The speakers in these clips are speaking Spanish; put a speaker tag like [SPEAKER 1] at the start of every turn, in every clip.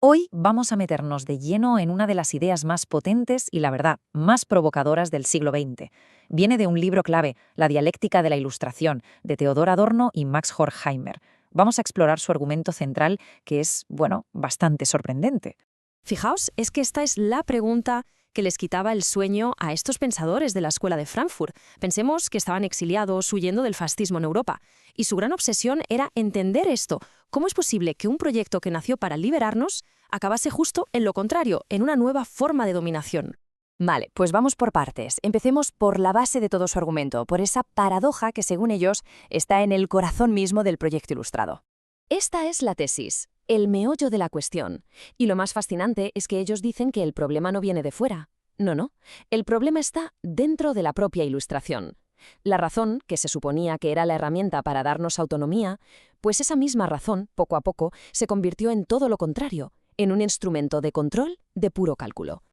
[SPEAKER 1] Hoy vamos a meternos de lleno en una de las ideas más potentes y, la verdad, más provocadoras del siglo XX. Viene de un libro clave, La dialéctica de la ilustración, de Theodor Adorno y Max Horkheimer. Vamos a explorar su argumento central, que es, bueno, bastante sorprendente.
[SPEAKER 2] Fijaos, es que esta es la pregunta que les quitaba el sueño a estos pensadores de la Escuela de Frankfurt. Pensemos que estaban exiliados huyendo del fascismo en Europa, y su gran obsesión era entender esto. ¿Cómo es posible que un proyecto que nació para liberarnos acabase justo en lo contrario, en una nueva forma de dominación?
[SPEAKER 3] Vale, pues vamos por partes. Empecemos por la base de todo su argumento, por esa paradoja que, según ellos, está en el corazón mismo del proyecto ilustrado. Esta es la tesis, el meollo de la cuestión. Y lo más fascinante es que ellos dicen que el problema no viene de fuera. No. El problema está dentro de la propia ilustración. La razón, que se suponía que era la herramienta para darnos autonomía, pues esa misma razón, poco a poco, se convirtió en todo lo contrario, en un instrumento de control de puro cálculo.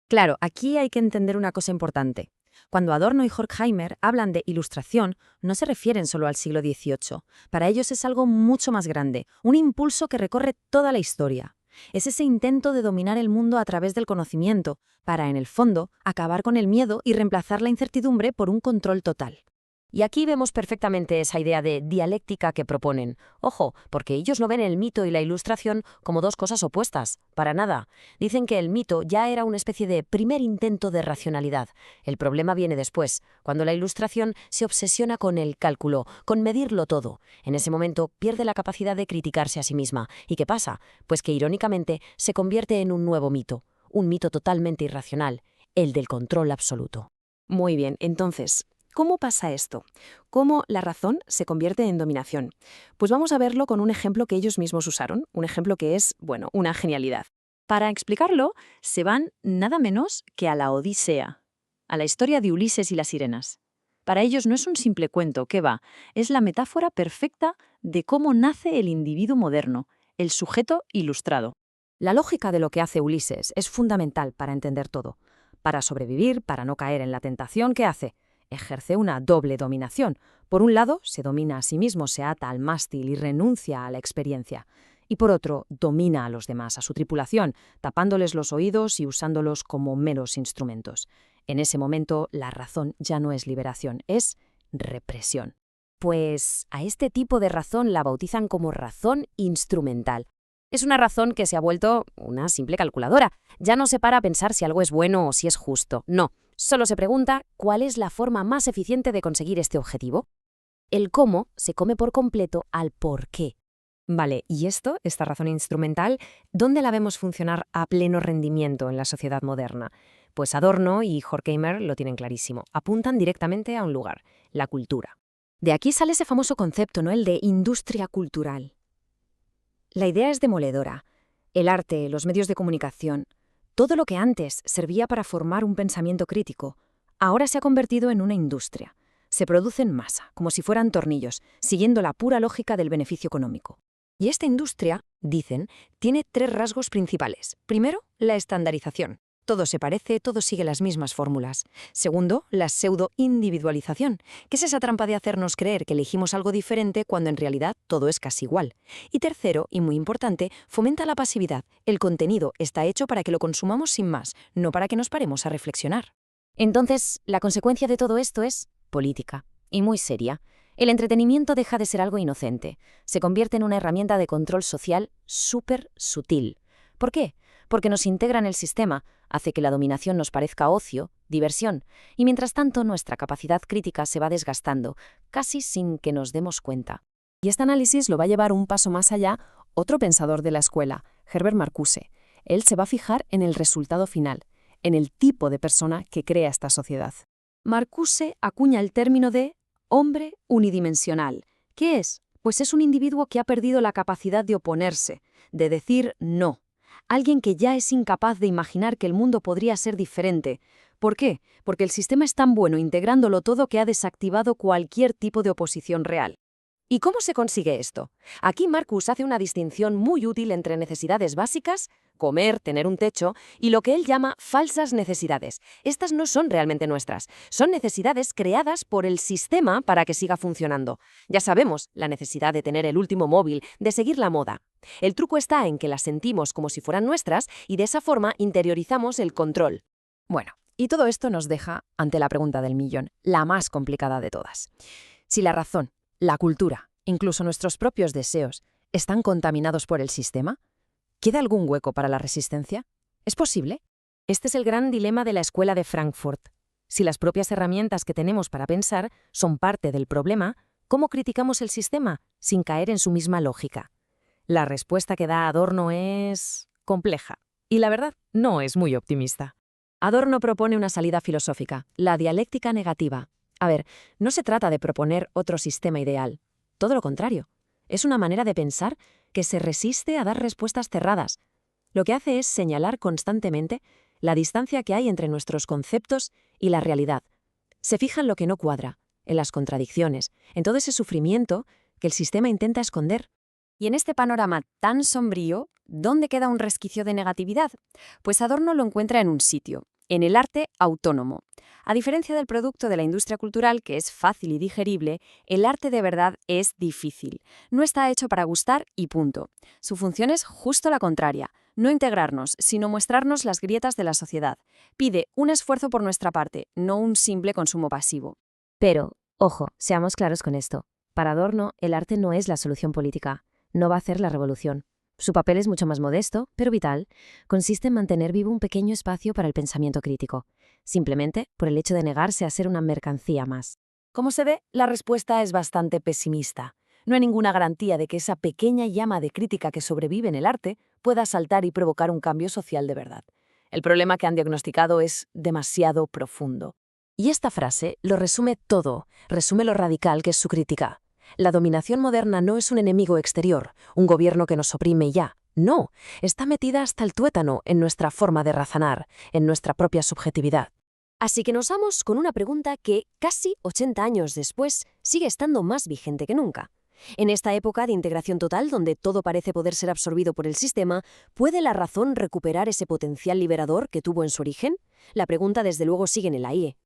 [SPEAKER 2] Claro, aquí hay que entender una cosa importante. Cuando Adorno y Horkheimer hablan de ilustración, no se refieren solo al siglo XVIII. Para ellos es algo mucho más grande, un impulso que recorre toda la historia. Es ese intento de dominar el mundo a través del conocimiento, para, en el fondo, acabar con el miedo y reemplazar la incertidumbre por un control total.
[SPEAKER 3] Y aquí vemos perfectamente esa idea de dialéctica que proponen. Ojo, porque ellos no ven el mito y la ilustración como dos cosas opuestas. Para nada. Dicen que el mito ya era una especie de primer intento de racionalidad. El problema viene después, cuando la ilustración se obsesiona con el cálculo, con medirlo todo. En ese momento pierde la capacidad de criticarse a sí misma. ¿Y qué pasa? Pues que irónicamente se convierte en un nuevo mito. Un mito totalmente irracional, el del control absoluto.
[SPEAKER 2] Muy bien, entonces, ¿cómo pasa esto? ¿Cómo la razón se convierte en dominación? Pues vamos a verlo con un ejemplo que ellos mismos usaron, un ejemplo que es, bueno, una genialidad. Para explicarlo, se van nada menos que a la Odisea, a la historia de Ulises y las sirenas. Para ellos no es un simple cuento, ¿qué va? Es la metáfora perfecta de cómo nace el individuo moderno, el sujeto ilustrado. La lógica de lo que hace Ulises es fundamental para entender todo. Para sobrevivir, para no caer en la tentación, ¿qué hace? Ejerce una doble dominación. Por un lado, se domina a sí mismo, se ata al mástil y renuncia a la experiencia. Y por otro, domina a los demás, a su tripulación, tapándoles los oídos y usándolos como meros instrumentos. En ese momento, la razón ya no es liberación, es represión.
[SPEAKER 3] Pues a este tipo de razón la bautizan como razón instrumental. Es una razón que se ha vuelto una simple calculadora. Ya no se para a pensar si algo es bueno o si es justo. No, solo se pregunta cuál es la forma más eficiente de conseguir este objetivo. El cómo se come por completo al por qué.
[SPEAKER 2] Vale, y esta razón instrumental, ¿dónde la vemos funcionar a pleno rendimiento en la sociedad moderna? Pues Adorno y Horkheimer lo tienen clarísimo. Apuntan directamente a un lugar, la cultura. De aquí sale ese famoso concepto, ¿no? El de industria cultural. La idea es demoledora. El arte, los medios de comunicación, todo lo que antes servía para formar un pensamiento crítico, ahora se ha convertido en una industria. Se produce en masa, como si fueran tornillos, siguiendo la pura lógica del beneficio económico. Y esta industria, dicen, tiene tres rasgos principales. Primero, la estandarización. Todo se parece, todo sigue las mismas fórmulas. Segundo, la pseudo-individualización, que es esa trampa de hacernos creer que elegimos algo diferente cuando en realidad todo es casi igual. Y tercero, y muy importante, fomenta la pasividad. El contenido está hecho para que lo consumamos sin más, no para que nos paremos a reflexionar.
[SPEAKER 3] Entonces, la consecuencia de todo esto es política, y muy seria. El entretenimiento deja de ser algo inocente. Se convierte en una herramienta de control social súper sutil. ¿Por qué? Porque nos integra en el sistema, hace que la dominación nos parezca ocio, diversión, y mientras tanto nuestra capacidad crítica se va desgastando, casi sin que nos demos cuenta.
[SPEAKER 2] Y este análisis lo va a llevar un paso más allá otro pensador de la escuela, Herbert Marcuse. Él se va a fijar en el resultado final, en el tipo de persona que crea esta sociedad. Marcuse acuña el término de hombre unidimensional. ¿Qué es? Pues es un individuo que ha perdido la capacidad de oponerse, de decir no. Alguien que ya es incapaz de imaginar que el mundo podría ser diferente. ¿Por qué? Porque el sistema es tan bueno integrándolo todo que ha desactivado cualquier tipo de oposición real. ¿Y cómo se consigue esto? Aquí Marcuse hace una distinción muy útil entre necesidades básicas, comer, tener un techo, y lo que él llama falsas necesidades. Estas no son realmente nuestras, son necesidades creadas por el sistema para que siga funcionando. Ya sabemos, la necesidad de tener el último móvil, de seguir la moda. El truco está en que las sentimos como si fueran nuestras y de esa forma interiorizamos el control.
[SPEAKER 3] Bueno, y todo esto nos deja ante la pregunta del millón, la más complicada de todas. Si la razón, la cultura, incluso nuestros propios deseos, están contaminados por el sistema, ¿queda algún hueco para la resistencia? ¿Es posible?
[SPEAKER 2] Este es el gran dilema de la Escuela de Frankfurt. Si las propias herramientas que tenemos para pensar son parte del problema, ¿cómo criticamos el sistema sin caer en su misma lógica? La respuesta que da Adorno es compleja, y la verdad no es muy optimista.
[SPEAKER 3] Adorno propone una salida filosófica, la dialéctica negativa. A ver, no se trata de proponer otro sistema ideal, todo lo contrario. Es una manera de pensar que se resiste a dar respuestas cerradas. Lo que hace es señalar constantemente la distancia que hay entre nuestros conceptos y la realidad. Se fija en lo que no cuadra, en las contradicciones, en todo ese sufrimiento que el sistema intenta esconder.
[SPEAKER 4] Y en este panorama tan sombrío, ¿dónde queda un resquicio de negatividad? Pues Adorno lo encuentra en un sitio, en el arte autónomo. A diferencia del producto de la industria cultural, que es fácil y digerible, el arte de verdad es difícil. No está hecho para gustar y punto. Su función es justo la contraria, no integrarnos, sino mostrarnos las grietas de la sociedad. Pide un esfuerzo por nuestra parte, no un simple consumo pasivo.
[SPEAKER 2] Pero, ojo, seamos claros con esto. Para Adorno, el arte no es la solución política. No va a hacer la revolución. Su papel es mucho más modesto, pero vital. Consiste en mantener vivo un pequeño espacio para el pensamiento crítico, simplemente por el hecho de negarse a ser una mercancía más.
[SPEAKER 1] Como se ve, la respuesta es bastante pesimista. No hay ninguna garantía de que esa pequeña llama de crítica que sobrevive en el arte pueda saltar y provocar un cambio social de verdad. El problema que han diagnosticado es demasiado profundo. Y esta frase lo resume todo, resume lo radical que es su crítica. La dominación moderna no es un enemigo exterior, un gobierno que nos oprime y ya. No, está metida hasta el tuétano en nuestra forma de razonar, en nuestra propia subjetividad.
[SPEAKER 2] Así que nos vamos con una pregunta que, casi 80 años después, sigue estando más vigente que nunca. En esta época de integración total, donde todo parece poder ser absorbido por el sistema, ¿puede la razón recuperar ese potencial liberador que tuvo en su origen? La pregunta, desde luego, sigue en el aire.